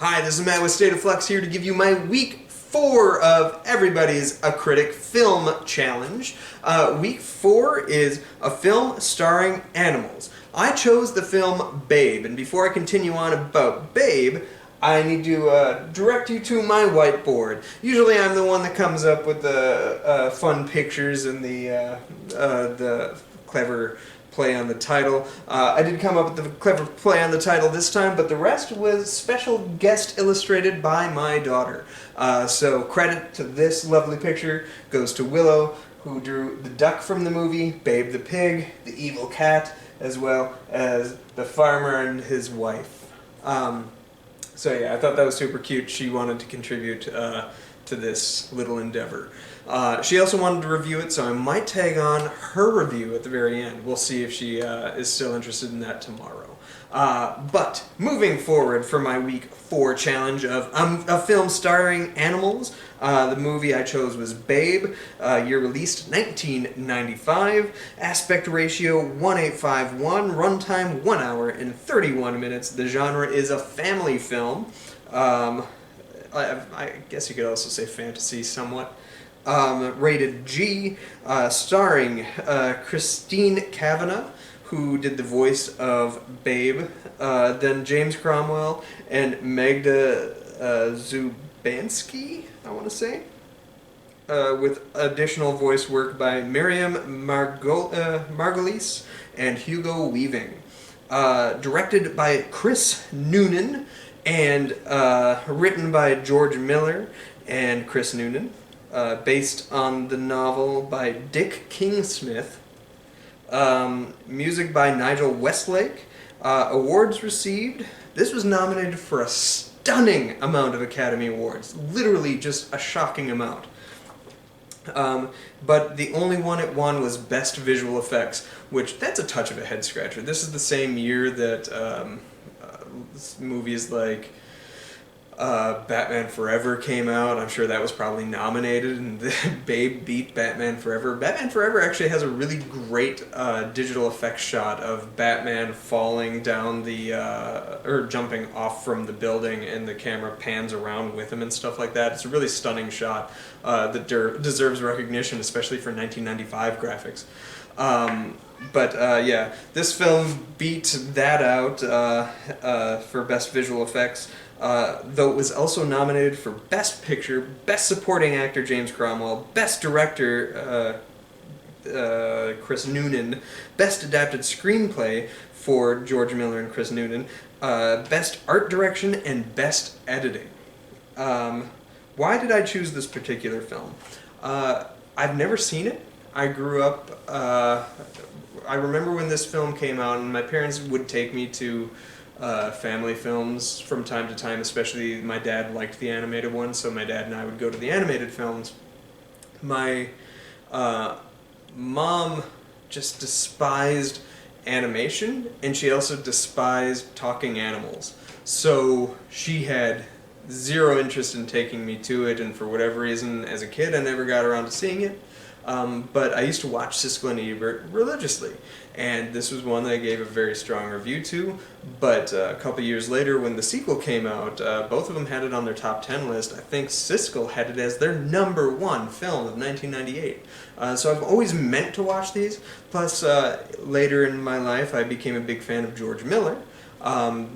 Hi, this is Matt with State of Flux here to give you my week 4 of everybody's A Critic Film Challenge. Week 4 is a film starring animals. I chose the film Babe, and before I continue on about Babe, I need to direct you to my whiteboard. Usually I'm the one that comes up with the fun pictures and the clever play on the title. I did come up with the clever play on the title this time, but the rest was special guest illustrated by my daughter. So credit to this lovely picture goes to Willow, who drew the duck from the movie, Babe the pig, the evil cat, as well as the farmer and his wife. So yeah, I thought that was super cute. She wanted to contribute to this little endeavor. She also wanted to review it, so I might tag on her review at the very end. We'll see if she is still interested in that tomorrow. But moving forward for my week 4 challenge of a film starring animals, the movie I chose was Babe, year released 1995, aspect ratio 1851, runtime 1 hour and 31 minutes. The genre is a family film. I guess you could also say fantasy somewhat. Rated G, starring Christine Kavanagh, who did the voice of Babe, then James Cromwell and Magda Zubanski, I want to say, with additional voice work by Miriam Margolyes and Hugo Weaving. Directed by Chris Noonan and written by George Miller and Chris Noonan. Based on the novel by Dick King-Smith. Music by Nigel Westlake. Awards received. This was nominated for a stunning amount of Academy Awards. Literally just a shocking amount. But the only one it won was Best Visual Effects, which that's a touch of a head scratcher. This is the same year that movies like Batman Forever came out. I'm sure that was probably nominated, and Babe beat Batman Forever. Batman Forever actually has a really great digital effects shot of Batman falling down or jumping off from the building, and the camera pans around with him and stuff like that. It's a really stunning shot that deserves recognition, especially for 1995 graphics. Yeah, this film beat that out for Best Visual Effects. Though it was also nominated for Best Picture, Best Supporting Actor James Cromwell, Best Director Chris Noonan, Best Adapted Screenplay for George Miller and Chris Noonan, Best Art Direction, and Best Editing. Why did I choose this particular film? I've never seen it. I grew up, I remember when this film came out, and my parents would take me to family films from time to time, especially my dad liked the animated ones, so my dad and I would go to the animated films. My mom just despised animation, and she also despised talking animals. So she had zero interest in taking me to it, and for whatever reason, as a kid, I never got around to seeing it. But I used to watch Siskel and Ebert religiously, and this was one that I gave a very strong review to, but a couple years later when the sequel came out, both of them had it on their top 10 list. I think Siskel had it as their #1 film of 1998. So I've always meant to watch these, plus later in my life I became a big fan of George Miller.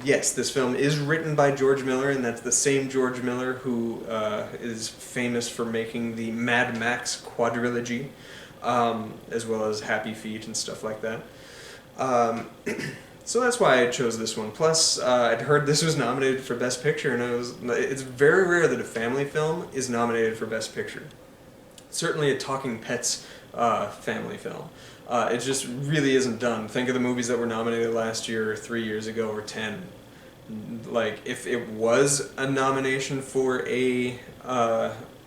Yes, this film is written by George Miller, and that's the same George Miller who is famous for making the Mad Max quadrilogy, as well as Happy Feet and stuff like that. So that's why I chose this one. Plus, I'd heard this was nominated for Best Picture, and it's very rare that a family film is nominated for Best Picture. Certainly a Talking Pets family film. It just really isn't done. Think of the movies that were nominated last year, or 3 years ago, or 10. Like, if it was a nomination for a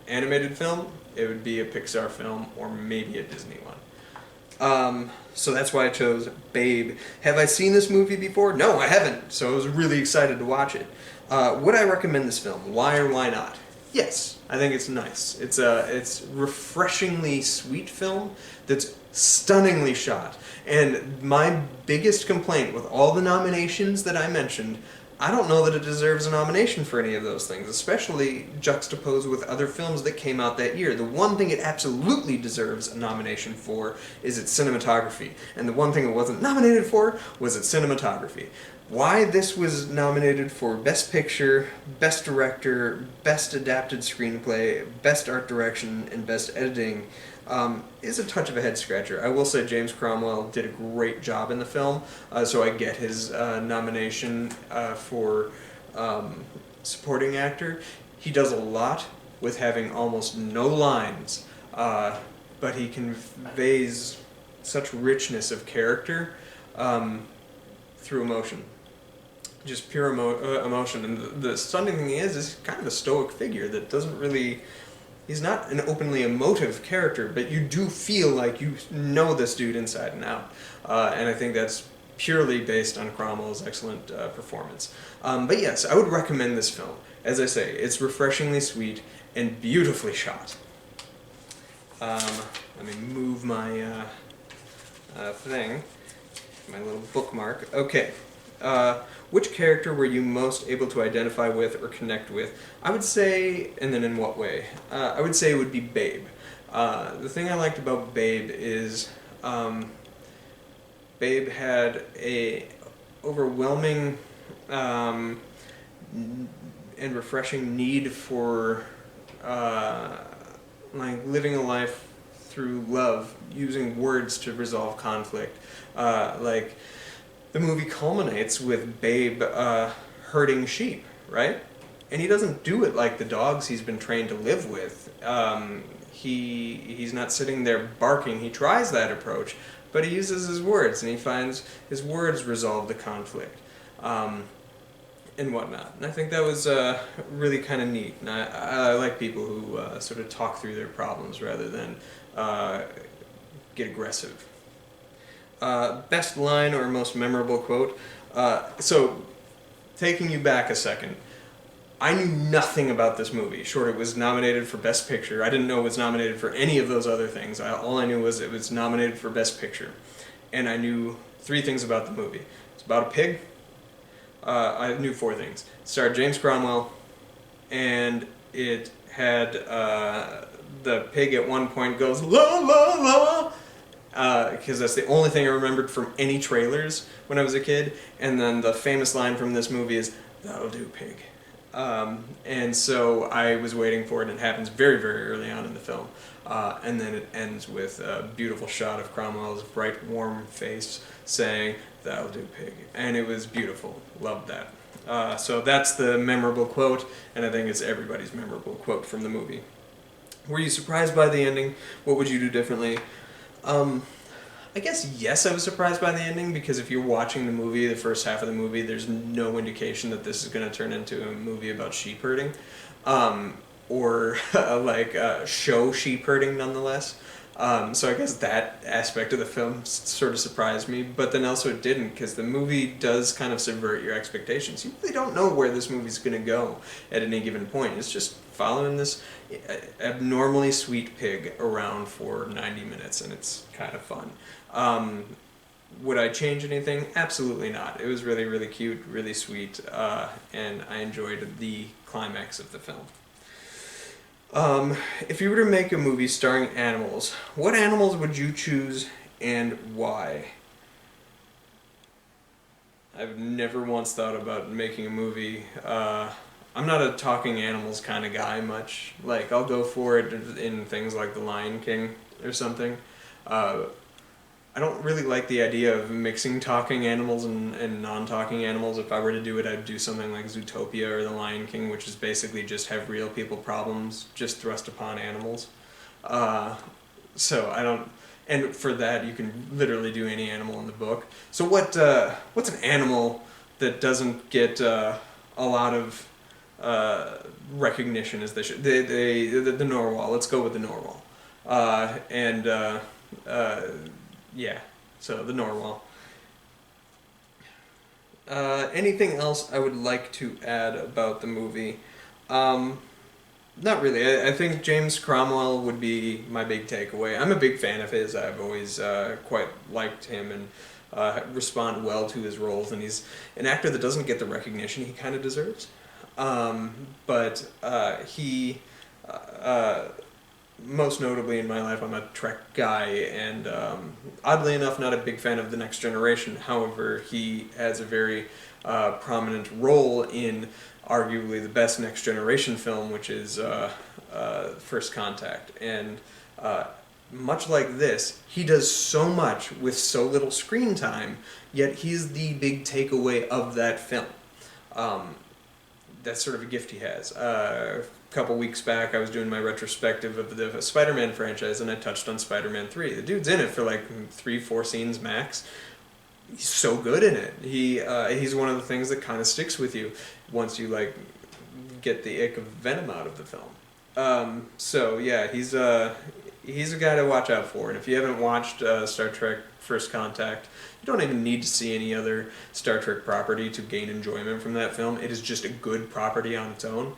animated film, it would be a Pixar film, or maybe a Disney one. So that's why I chose Babe. Have I seen this movie before? No, I haven't, so I was really excited to watch it. Would I recommend this film? Why or why not? Yes, I think it's nice. It's refreshingly sweet film that's stunningly shot. And my biggest complaint with all the nominations that I mentioned, I don't know that it deserves a nomination for any of those things, especially juxtaposed with other films that came out that year. The one thing it absolutely deserves a nomination for is its cinematography, and the one thing it wasn't nominated for was its cinematography. Why this was nominated for Best Picture, Best Director, Best Adapted Screenplay, Best Art Direction, and Best Editing is a touch of a head scratcher. I will say James Cromwell did a great job in the film, so I get his nomination for supporting actor. He does a lot with having almost no lines, but he conveys such richness of character through emotion. Just pure emotion. And the stunning thing is he's kind of a stoic figure that doesn't really... He's not an openly emotive character, but you do feel like you know this dude inside and out. And I think that's purely based on Cromwell's excellent performance. But yes, I would recommend this film. As I say, it's refreshingly sweet and beautifully shot. Let me move my thing, my little bookmark. Okay. Which character were you most able to identify with or connect with? I would say, and then in what way? I would say it would be Babe. The thing I liked about Babe is Babe had a overwhelming and refreshing need for like living a life through love, using words to resolve conflict. Like, the movie culminates with Babe herding sheep, right? And he doesn't do it like the dogs he's been trained to live with. He's not sitting there barking. He tries that approach, but he uses his words, and he finds his words resolve the conflict and whatnot. And I think that was really kind of neat. And I like people who sort of talk through their problems rather than get aggressive. Best line or most memorable quote. So, taking you back a second, I knew nothing about this movie. Sure, it was nominated for Best Picture. I didn't know it was nominated for any of those other things. All I knew was it was nominated for Best Picture. And I knew 3 things about the movie. It's about a pig. I knew 4 things. It starred James Cromwell, and it had the pig at one point goes, la la la, because that's the only thing I remembered from any trailers when I was a kid. And then the famous line from this movie is, "That'll do, pig." And so I was waiting for it, and it happens very, very early on in the film. And then it ends with a beautiful shot of Cromwell's bright, warm face saying, "That'll do, pig." And it was beautiful. Loved that. So that's the memorable quote, and I think it's everybody's memorable quote from the movie. Were you surprised by the ending? What would you do differently? I guess yes, I was surprised by the ending, because if you're watching the movie, the first half of the movie, there's no indication that this is going to turn into a movie about sheep herding, or show sheep herding nonetheless. So I guess that aspect of the film sort of surprised me, but then also it didn't, because the movie does kind of subvert your expectations. You really don't know where this movie's going to go at any given point. It's just following this abnormally sweet pig around for 90 minutes, and it's kind of fun. Would I change anything? Absolutely not. It was really, really cute, really sweet, and I enjoyed the climax of the film. If you were to make a movie starring animals, what animals would you choose and why? I've never once thought about making a movie. I'm not a talking animals kind of guy much. Like, I'll go for it in things like The Lion King or something. I don't really like the idea of mixing talking animals and non-talking animals. If I were to do it, I'd do something like Zootopia or The Lion King, which is basically just have real people problems just thrust upon animals. So I don't... And for that, you can literally do any animal in the book. So what's an animal that doesn't get a lot of recognition as they should? The narwhal. Let's go with the narwhal. Yeah, so the narwhal. Anything else I would like to add about the movie? Not really. I think James Cromwell would be my big takeaway. I'm a big fan of his. I've always quite liked him and respond well to his roles. And he's an actor that doesn't get the recognition he kind of deserves. But he, most notably in my life, I'm a Trek guy, and oddly enough, not a big fan of The Next Generation. However, he has a very prominent role in arguably the best Next Generation film, which is First Contact. And much like this, he does so much with so little screen time, yet he's the big takeaway of that film. That's sort of a gift he has. A couple weeks back, I was doing my retrospective of the Spider-Man franchise, and I touched on Spider-Man 3. The dude's in it for like 3-4 scenes max. He's so good in it. He's one of the things that kind of sticks with you once you like get the ick of Venom out of the film. So yeah, he's a guy to watch out for. And if you haven't watched Star Trek First Contact, you don't even need to see any other Star Trek property to gain enjoyment from that film. It is just a good property on its own.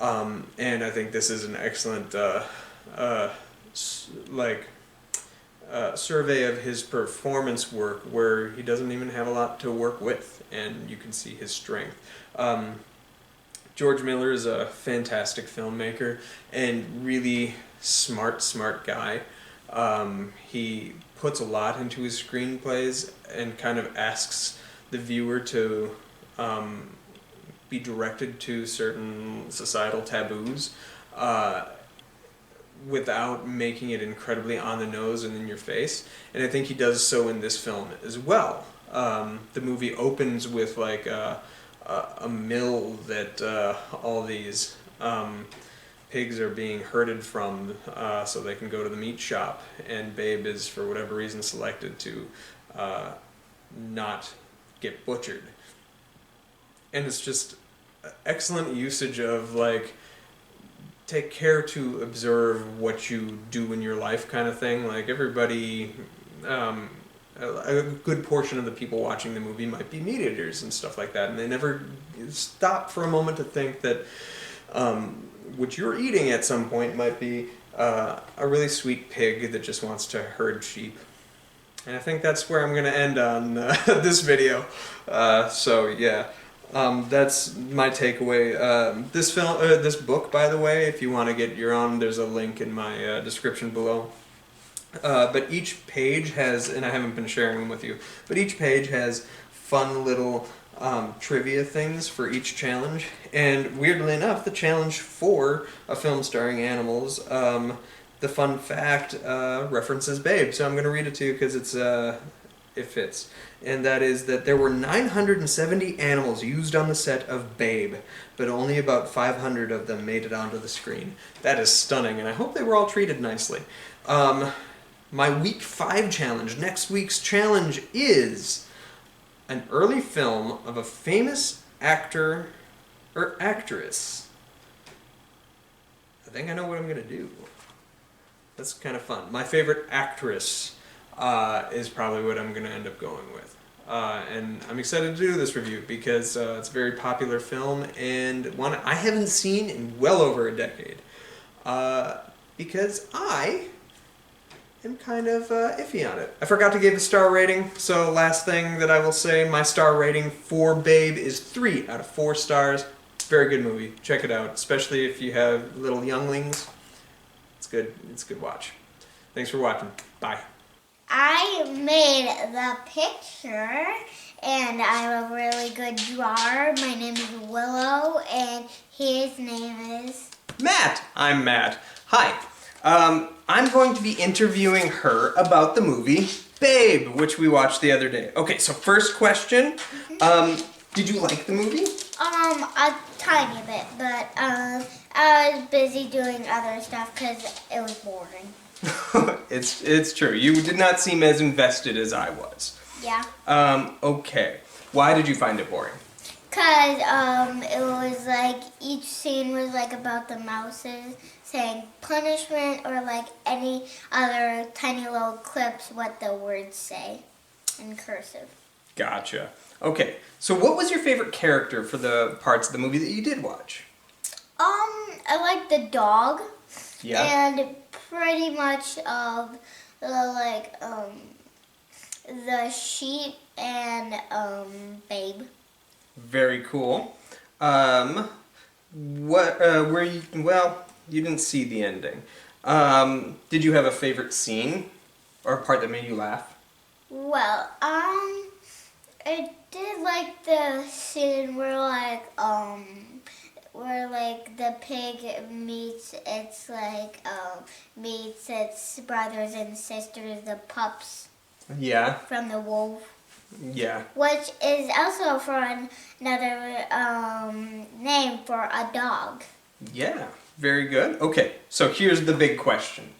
And I think this is an excellent survey of his performance work, where he doesn't even have a lot to work with, and you can see his strength. George Miller is a fantastic filmmaker and really smart guy. He puts a lot into his screenplays and kind of asks the viewer to be directed to certain societal taboos without making it incredibly on the nose and in your face. And I think he does so in this film as well. The movie opens with like a mill that all these pigs are being herded from so they can go to the meat shop, and Babe is, for whatever reason, selected to not get butchered. And it's just excellent usage of like, take care to observe what you do in your life kind of thing. Like everybody, a good portion of the people watching the movie might be meat eaters and stuff like that, and they never stop for a moment to think that what you're eating at some point might be a really sweet pig that just wants to herd sheep. And I think that's where I'm going to end on this video. So yeah. That's my takeaway. This book, by the way, if you want to get your own, there's a link in my description below. But each page has, and I haven't been sharing them with you, but each page has fun little trivia things for each challenge. And weirdly enough, the challenge for a film starring animals, the fun fact references Babe. So I'm going to read it to you because it fits. And that is that there were 970 animals used on the set of Babe, but only about 500 of them made it onto the screen. That is stunning, and I hope they were all treated nicely. My week 5 challenge, next week's challenge, is an early film of a famous actor or actress. I think I know what I'm going to do. That's kind of fun. My favorite actress is probably what I'm going to end up going with. And I'm excited to do this review because it's a very popular film and one I haven't seen in well over a decade. Because I am kind of iffy on it. I forgot to give a star rating, so last thing that I will say, my star rating for Babe is 3 out of 4 stars. It's a very good movie. Check it out, especially if you have little younglings. It's good. It's a good watch. Thanks for watching. Bye. I made the picture, and I'm a really good drawer. My name is Willow, and his name is... Matt! I'm Matt. Hi. I'm going to be interviewing her about the movie Babe, which we watched the other day. Okay, so first question. Did you like the movie? A tiny bit, but I was busy doing other stuff because it was boring. It's true. You did not seem as invested as I was. Yeah. Okay. Why did you find it boring? Because it was like each scene was like about the mouses saying punishment, or like any other tiny little clips what the words say in cursive. Gotcha. Okay. So what was your favorite character for the parts of the movie that you did watch? I like the dog. Yeah. And pretty much of the sheep and Babe. Very cool. What were you? Well, you didn't see the ending. Did you have a favorite scene or a part that made you laugh? Well, I did like the scene where the pig meets its brothers and sisters, the pups Yeah. from the wolf. Yeah. Which is also for another name for a dog. Yeah. Very good. Okay, so here's the big question.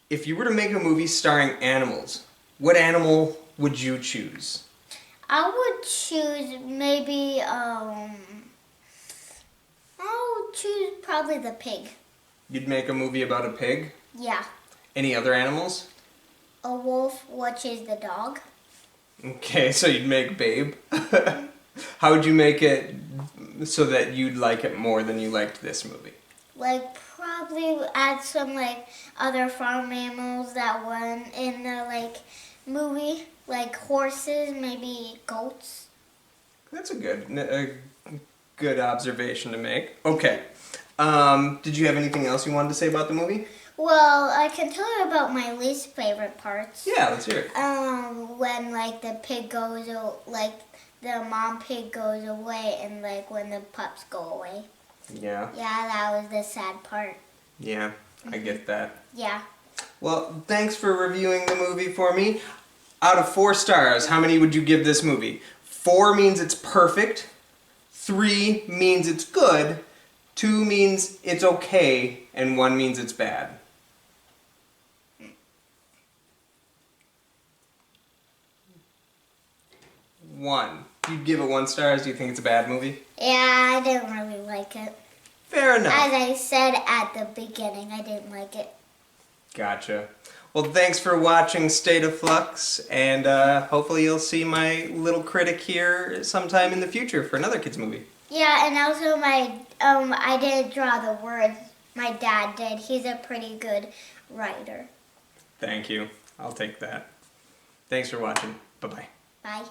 If you were to make a movie starring animals, what animal would you choose? I would choose maybe I would choose probably the pig. You'd make a movie about a pig? Yeah. Any other animals? A wolf, which is the dog. Okay, so you'd make Babe. How would you make it so that you'd like it more than you liked this movie? Probably add some other farm animals that weren't in the movie, like horses, maybe goats. That's a good observation to make. Okay. Did you have anything else you wanted to say about the movie? Well, I can tell you about my least favorite parts. Yeah, let's hear it. When the pig goes, the mom pig goes away, and when the pups go away. Yeah. Yeah, that was the sad part. Yeah, I get that. Yeah. Well, thanks for reviewing the movie for me. Out of 4 stars, how many would you give this movie? 4 means it's perfect. 3 means it's good. 2 means it's okay. And 1 means it's bad. 1. You'd give it 1 star. Do you think it's a bad movie? Yeah, I didn't really like it. Fair enough. As I said at the beginning, I didn't like it. Gotcha. Well, thanks for watching State of Flux, and hopefully you'll see my little critic here sometime in the future for another kids movie. Yeah, and also I didn't draw the words. My dad did. He's a pretty good writer. Thank you. I'll take that. Thanks for watching. Bye-bye. Bye.